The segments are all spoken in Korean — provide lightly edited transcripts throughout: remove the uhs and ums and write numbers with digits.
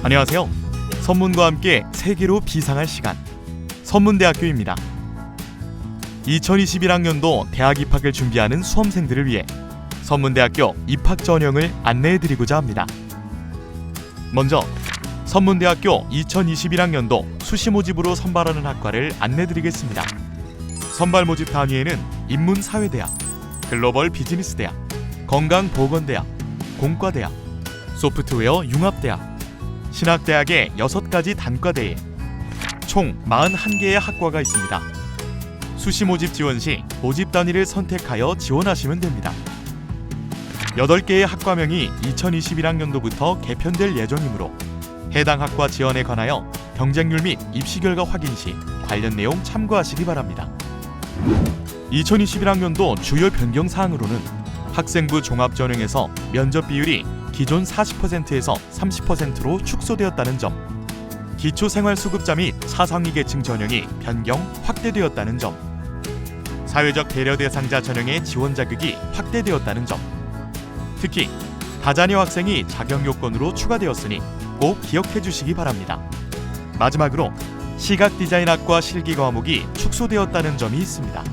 안녕하세요. 선문과 함께 세계로 비상할 시간, 선문대학교입니다. 2021학년도 대학 입학을 준비하는 수험생들을 위해 선문대학교 입학 전형을 안내해드리고자 합니다. 먼저 선문대학교 2021학년도 수시 모집으로 선발하는 학과를 안내드리겠습니다. 선발 모집 단위에는 인문사회대학, 글로벌 비즈니스대학, 건강보건대학, 공과대학, 소프트웨어 융합대학, 신학대학의 6가지 단과대에 총 41개의 학과가 있습니다. 수시 모집 지원 시 모집 단위를 선택하여 지원하시면 됩니다. 8개의 학과명이 2021학년도부터 개편될 예정이므로 해당 학과 지원에 관하여 경쟁률 및 입시 결과 확인 시 관련 내용 참고하시기 바랍니다. 2021학년도 주요 변경 사항으로는 학생부 종합전형에서 면접 비율이 기존 40%에서 30%로 축소되었다는 점, 기초생활수급자 및 차상위 계층 전형이 변경, 확대되었다는 점, 사회적 배려 대상자 전형의 지원 자격이 확대되었다는 점, 특히 다자녀 학생이 자격 요건으로 추가되었으니 꼭 기억해 주시기 바랍니다. 마지막으로 시각디자인학과 실기 과목이 축소되었다는 점이 있습니다.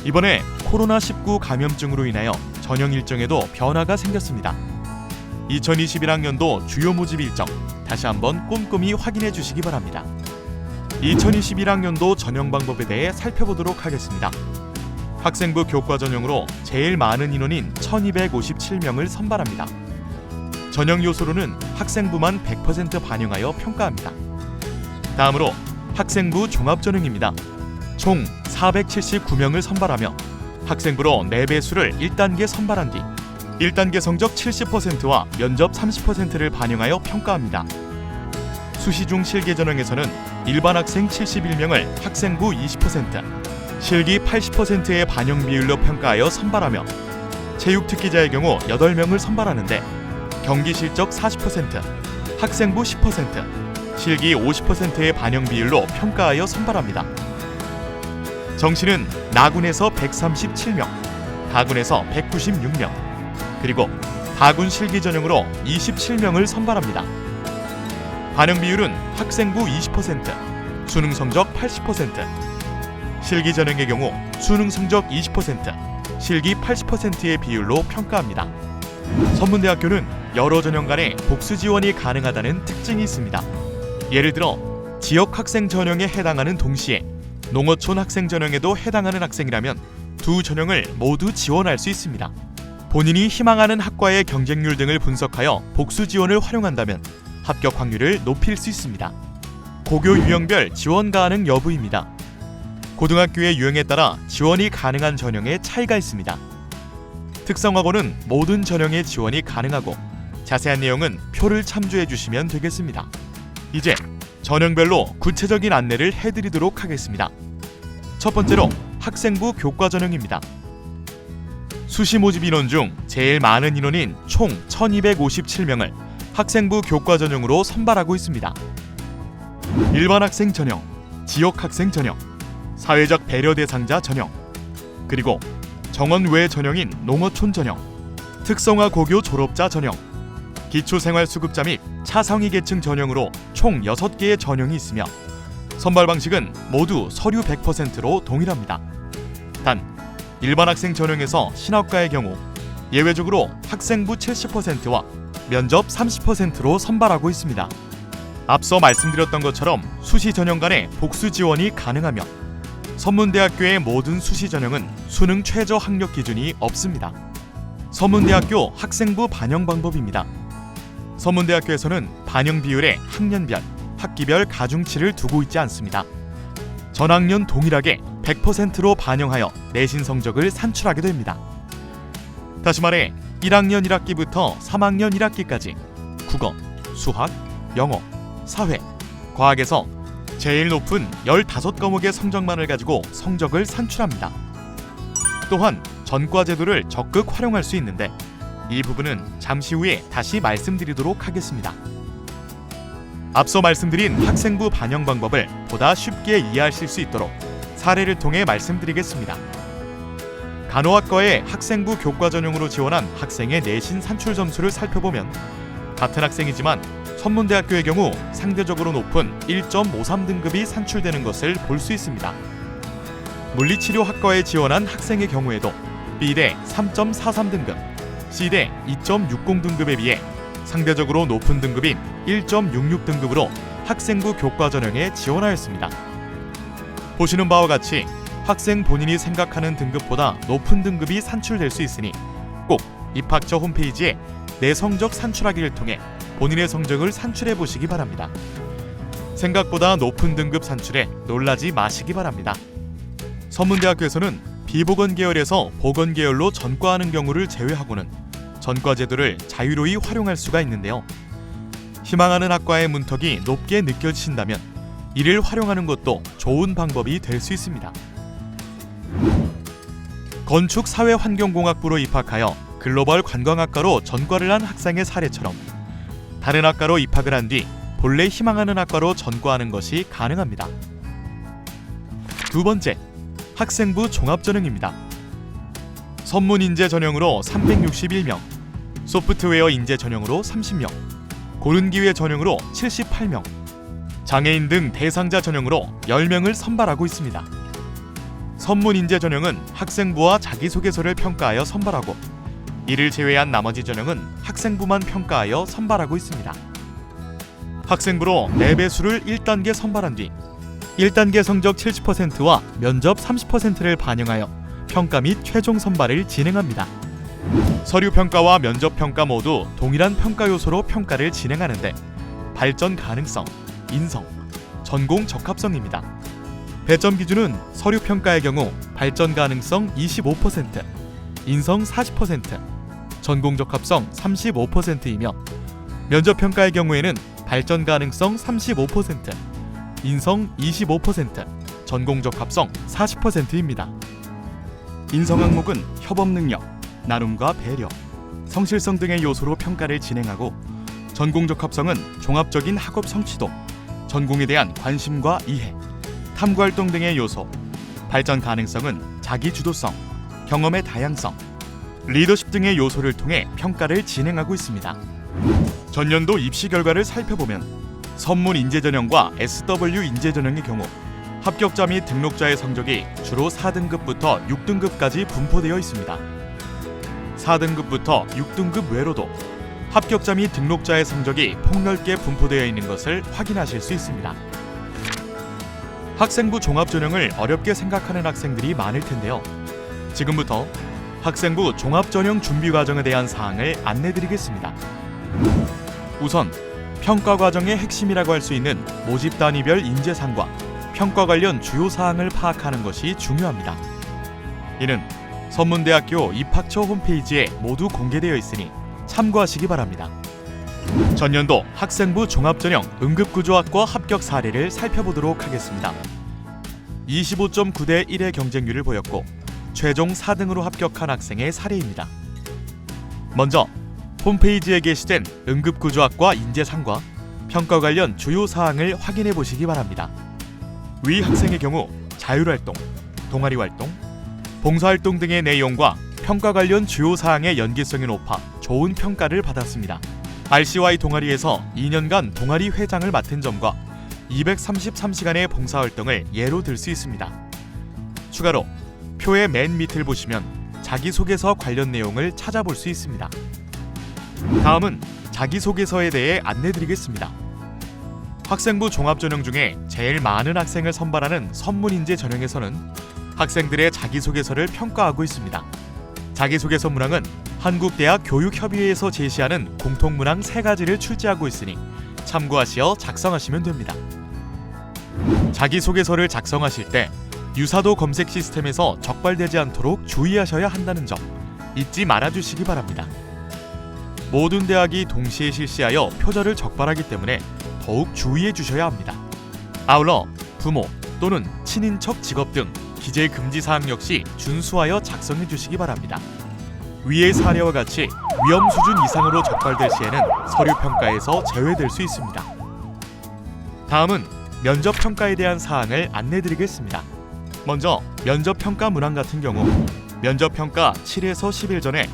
이번에 코로나19 감염증으로 인하여 전형 일정에도 변화가 생겼습니다. 2021학년도 주요 모집 일정 다시 한번 꼼꼼히 확인해 주시기 바랍니다. 2021학년도 전형 방법에 대해 살펴보도록 하겠습니다. 학생부 교과 전형으로 제일 많은 인원인 1257명을 선발합니다. 전형 요소로는 학생부만 100% 반영하여 평가합니다. 다음으로 학생부 종합전형입니다. 총 479명을 선발하며 학생부로 4배수를 1단계 선발한 뒤 1단계 성적 70%와 면접 30%를 반영하여 평가합니다. 수시 중 실기 전형에서는 일반 학생 71명을 학생부 20%, 실기 80%의 반영 비율로 평가하여 선발하며 체육 특기자의 경우 8명을 선발하는데 경기 실적 40%, 학생부 10%, 실기 50%의 반영 비율로 평가하여 선발합니다. 정시는 나군에서 137명, 다군에서 196명, 그리고 다군 실기 전형으로 27명을 선발합니다. 반영 비율은 학생부 20%, 수능 성적 80%, 실기 전형의 경우 수능 성적 20%, 실기 80%의 비율로 평가합니다. 선문대학교는 여러 전형 간의 복수 지원이 가능하다는 특징이 있습니다. 예를 들어 지역 학생 전형에 해당하는 동시에 농어촌 학생 전형에도 해당하는 학생이라면 두 전형을 모두 지원할 수 있습니다. 본인이 희망하는 학과의 경쟁률 등을 분석하여 복수 지원을 활용한다면 합격 확률을 높일 수 있습니다. 고교 유형별 지원 가능 여부입니다. 고등학교의 유형에 따라 지원이 가능한 전형에 차이가 있습니다. 특성화고는 모든 전형에 지원이 가능하고 자세한 내용은 표를 참조해 주시면 되겠습니다. 이제 전형별로 구체적인 안내를 해드리도록 하겠습니다. 첫 번째로 학생부 교과 전형입니다. 수시 모집 인원 중 제일 많은 인원인 총 1257명을 학생부 교과 전형으로 선발하고 있습니다. 일반 학생 전형, 지역 학생 전형, 사회적 배려 대상자 전형, 그리고 정원 외 전형인 농어촌 전형, 특성화 고교 졸업자 전형, 기초생활수급자 및 차상위 계층 전형으로 총 6개의 전형이 있으며 선발 방식은 모두 서류 100%로 동일합니다. 단, 일반 학생 전형에서 신학과의 경우 예외적으로 학생부 70%와 면접 30%로 선발하고 있습니다. 앞서 말씀드렸던 것처럼 수시 전형 간의 복수 지원이 가능하며 선문대학교의 모든 수시 전형은 수능 최저 학력 기준이 없습니다. 선문대학교 학생부 반영 방법입니다. 선문대학교에서는 반영 비율에 학년별, 학기별 가중치를 두고 있지 않습니다. 전학년 동일하게 100%로 반영하여 내신 성적을 산출하게 됩니다. 다시 말해 1학년 1학기부터 3학년 1학기까지 국어, 수학, 영어, 사회, 과학에서 제일 높은 15과목의 성적만을 가지고 성적을 산출합니다. 또한 전과 제도를 적극 활용할 수 있는데 이 부분은 잠시 후에 다시 말씀드리도록 하겠습니다. 앞서 말씀드린 학생부 반영 방법을 보다 쉽게 이해하실 수 있도록 사례를 통해 말씀드리겠습니다. 간호학과의 학생부 교과 전형으로 지원한 학생의 내신 산출 점수를 살펴보면 같은 학생이지만 선문대학교의 경우 상대적으로 높은 1.53등급이 산출되는 것을 볼 수 있습니다. 물리치료학과에 지원한 학생의 경우에도 B대 3.43등급, C대 2.60등급에 비해 상대적으로 높은 등급인 1.66등급으로 학생부 교과 전형에 지원하였습니다. 보시는 바와 같이 학생 본인이 생각하는 등급보다 높은 등급이 산출될 수 있으니 꼭 입학처 홈페이지에 내 성적 산출하기를 통해 본인의 성적을 산출해 보시기 바랍니다. 생각보다 높은 등급 산출에 놀라지 마시기 바랍니다. 선문대학교에서는 비보건 계열에서 보건 계열로 전과하는 경우를 제외하고는 전과 제도를 자유로이 활용할 수가 있는데요. 희망하는 학과의 문턱이 높게 느껴지신다면 이를 활용하는 것도 좋은 방법이 될 수 있습니다. 건축사회환경공학부로 입학하여 글로벌 관광학과로 전과를 한 학생의 사례처럼 다른 학과로 입학을 한 뒤 본래 희망하는 학과로 전과하는 것이 가능합니다. 두 번째, 학생부 종합전형입니다. 선문인재 전형으로 361명, 소프트웨어 인재 전형으로 30명, 고른기회 전형으로 78명, 장애인 등 대상자 전형으로 10명을 선발하고 있습니다. 선문인재 전형은 학생부와 자기소개서를 평가하여 선발하고 이를 제외한 나머지 전형은 학생부만 평가하여 선발하고 있습니다. 학생부로 4배수를 1단계 선발한 뒤 1단계 성적 70%와 면접 30%를 반영하여 평가 및 최종 선발을 진행합니다. 서류 평가와 면접 평가 모두 동일한 평가 요소로 평가를 진행하는데 발전 가능성, 인성, 전공 적합성입니다. 배점 기준은 서류 평가의 경우 발전 가능성 25%, 인성 40%, 전공 적합성 35%이며 면접 평가의 경우에는 발전 가능성 35%, 인성 25%, 전공 적합성 40%입니다. 인성 항목은 협업 능력, 나눔과 배려, 성실성 등의 요소로 평가를 진행하고 전공 적합성은 종합적인 학업 성취도, 전공에 대한 관심과 이해, 탐구 활동 등의 요소, 발전 가능성은 자기 주도성, 경험의 다양성, 리더십 등의 요소를 통해 평가를 진행하고 있습니다. 전년도 입시 결과를 살펴보면 선문 인재 전형과 SW 인재 전형의 경우 합격자 및 등록자의 성적이 주로 4등급부터 6등급까지 분포되어 있습니다. 4등급부터 6등급 외로도 합격자 및 등록자의 성적이 폭넓게 분포되어 있는 것을 확인하실 수 있습니다. 학생부 종합전형을 어렵게 생각하는 학생들이 많을 텐데요. 지금부터 학생부 종합전형 준비 과정에 대한 사항을 안내드리겠습니다. 우선 평가 과정의 핵심이라고 할 수 있는 모집 단위별 인재상과 평가 관련 주요 사항을 파악하는 것이 중요합니다. 이는 선문대학교 입학처 홈페이지에 모두 공개되어 있으니 참고하시기 바랍니다. 전년도 학생부 종합전형 응급구조학과 합격 사례를 살펴보도록 하겠습니다. 25.9대 1의 경쟁률을 보였고 최종 4등으로 합격한 학생의 사례입니다. 먼저 홈페이지에 게시된 응급구조학과 인재상과 평가 관련 주요 사항을 확인해 보시기 바랍니다. 위 학생의 경우 자율활동, 동아리활동, 봉사활동 등의 내용과 평가 관련 주요 사항의 연계성이 높아 좋은 평가를 받았습니다. RCY 동아리에서 2년간 동아리 회장을 맡은 점과 233시간의 봉사활동을 예로 들 수 있습니다. 추가로 표의 맨 밑을 보시면 자기소개서 관련 내용을 찾아볼 수 있습니다. 다음은 자기소개서에 대해 안내드리겠습니다. 학생부 종합전형 중에 제일 많은 학생을 선발하는 선문인재 전형에서는 학생들의 자기소개서를 평가하고 있습니다. 자기소개서 문항은 한국대학 교육협의회에서 제시하는 공통문항 3가지를 출제하고 있으니 참고하시어 작성하시면 됩니다. 자기소개서를 작성하실 때 유사도 검색 시스템에서 적발되지 않도록 주의하셔야 한다는 점 잊지 말아주시기 바랍니다. 모든 대학이 동시에 실시하여 표절을 적발하기 때문에 더욱 주의해 주셔야 합니다. 아울러 부모 또는 친인척 직업 등 기재 금지 사항 역시 준수하여 작성해 주시기 바랍니다. 위의 사례와 같이 위험 수준 이상으로 적발될 시에는 서류 평가에서 제외될 수 있습니다. 다음은 면접 평가에 대한 사항을 안내드리겠습니다. 먼저 면접 평가 문항 같은 경우 면접 평가 7에서 10일 전에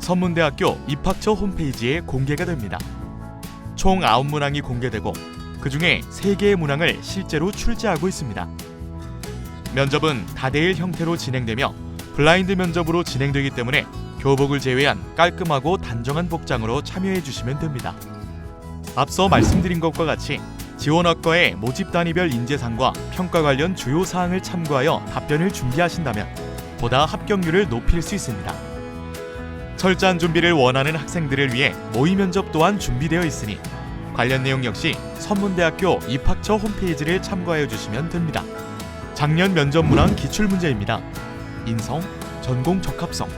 선문대학교 입학처 홈페이지에 공개가 됩니다. 총 9문항이 공개되고 그중에 3개의 문항을 실제로 출제하고 있습니다. 면접은 다대일 형태로 진행되며 블라인드 면접으로 진행되기 때문에 교복을 제외한 깔끔하고 단정한 복장으로 참여해 주시면 됩니다. 앞서 말씀드린 것과 같이 지원학과의 모집 단위별 인재상과 평가 관련 주요 사항을 참고하여 답변을 준비하신다면 보다 합격률을 높일 수 있습니다. 철저한 준비를 원하는 학생들을 위해 모의 면접 또한 준비되어 있으니 관련 내용 역시 선문대학교 입학처 홈페이지를 참고하여 주시면 됩니다. 작년 면접 문항 기출문제입니다. 인성, 전공 적합성,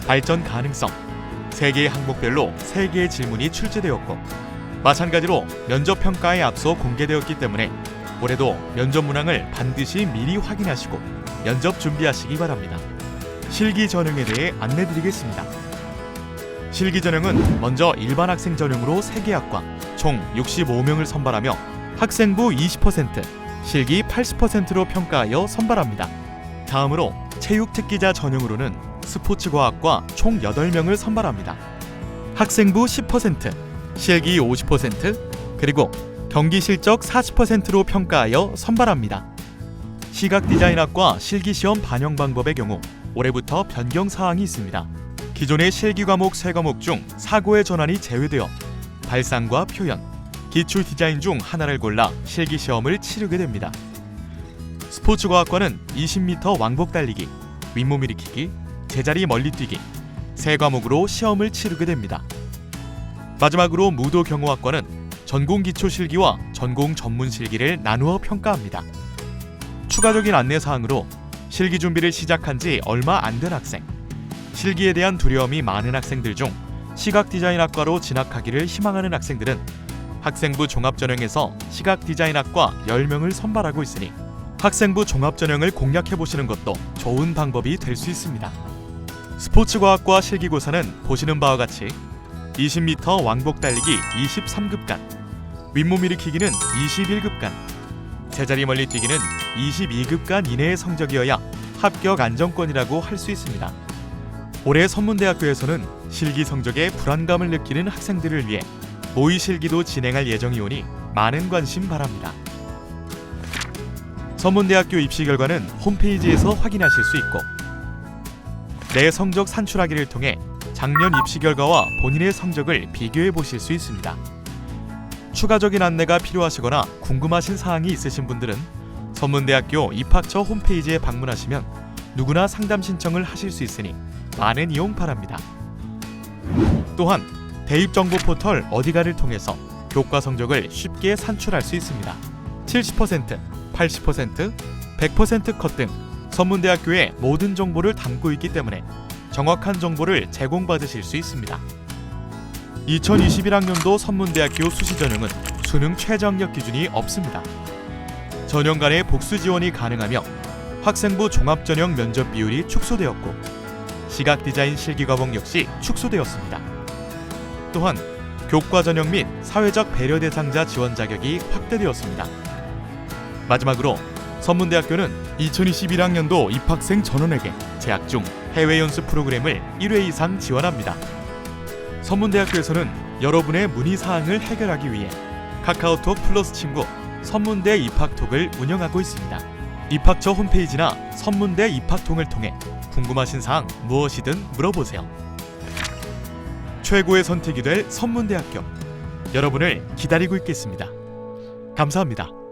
발전 가능성 3개의 항목별로 3개의 질문이 출제되었고 마찬가지로 면접 평가에 앞서 공개되었기 때문에 올해도 면접 문항을 반드시 미리 확인하시고 면접 준비하시기 바랍니다. 실기 전형에 대해 안내드리겠습니다. 실기 전형은 먼저 일반 학생 전형으로 3개 학과 총 65명을 선발하며 학생부 20%, 실기 80%로 평가하여 선발합니다. 다음으로 체육특기자 전형으로는 스포츠과학과 총 8명을 선발합니다. 학생부 10%, 실기 50%, 그리고 경기 실적 40%로 평가하여 선발합니다. 시각디자인학과 실기시험 반영 방법의 경우 올해부터 변경 사항이 있습니다. 기존의 실기 과목 3과목 중 사고의 전환이 제외되어 발상과 표현, 기출 디자인 중 하나를 골라 실기 시험을 치르게 됩니다. 스포츠과학과는 20m 왕복 달리기, 윗몸 일으키기, 제자리 멀리뛰기 3과목으로 시험을 치르게 됩니다. 마지막으로 무도경호학과는 전공 기초 실기와 전공 전문 실기를 나누어 평가합니다. 추가적인 안내 사항으로 실기 준비를 시작한 지 얼마 안 된 학생, 실기에 대한 두려움이 많은 학생들 중 시각디자인학과로 진학하기를 희망하는 학생들은 학생부 종합전형에서 시각디자인학과 10명을 선발하고 있으니 학생부 종합전형을 공략해보시는 것도 좋은 방법이 될 수 있습니다. 스포츠과학과 실기고사는 보시는 바와 같이 20m 왕복 달리기 23급간, 윗몸 일으키기는 21급간, 제자리 멀리 뛰기는 22급간 이내의 성적이어야 합격 안정권이라고 할 수 있습니다. 올해 선문대학교에서는 실기 성적에 불안감을 느끼는 학생들을 위해 모의 실기도 진행할 예정이오니 많은 관심 바랍니다. 선문대학교 입시 결과는 홈페이지에서 확인하실 수 있고 내 성적 산출하기를 통해 작년 입시 결과와 본인의 성적을 비교해 보실 수 있습니다. 추가적인 안내가 필요하시거나 궁금하신 사항이 있으신 분들은 선문대학교 입학처 홈페이지에 방문하시면 누구나 상담 신청을 하실 수 있으니 많은 이용 바랍니다. 또한 대입정보 포털 어디가를 통해서 교과 성적을 쉽게 산출할 수 있습니다. 70%, 80%, 100% 컷 등 선문대학교의 모든 정보를 담고 있기 때문에 정확한 정보를 제공받으실 수 있습니다. 2021학년도 선문대학교 수시 전형은 수능 최저학력 기준이 없습니다. 전형 간의 복수 지원이 가능하며 학생부 종합전형 면접 비율이 축소되었고 시각디자인 실기과목 역시 축소되었습니다. 또한 교과 전형 및 사회적 배려 대상자 지원 자격이 확대되었습니다. 마지막으로 선문대학교는 2021학년도 입학생 전원에게 재학 중 해외 연수 프로그램을 1회 이상 지원합니다. 선문대학교에서는 여러분의 문의사항을 해결하기 위해 카카오톡 플러스 친구 선문대 입학톡을 운영하고 있습니다. 입학처 홈페이지나 선문대 입학통을 통해 궁금하신 사항 무엇이든 물어보세요. 최고의 선택이 될 선문대학교, 여러분을 기다리고 있겠습니다. 감사합니다.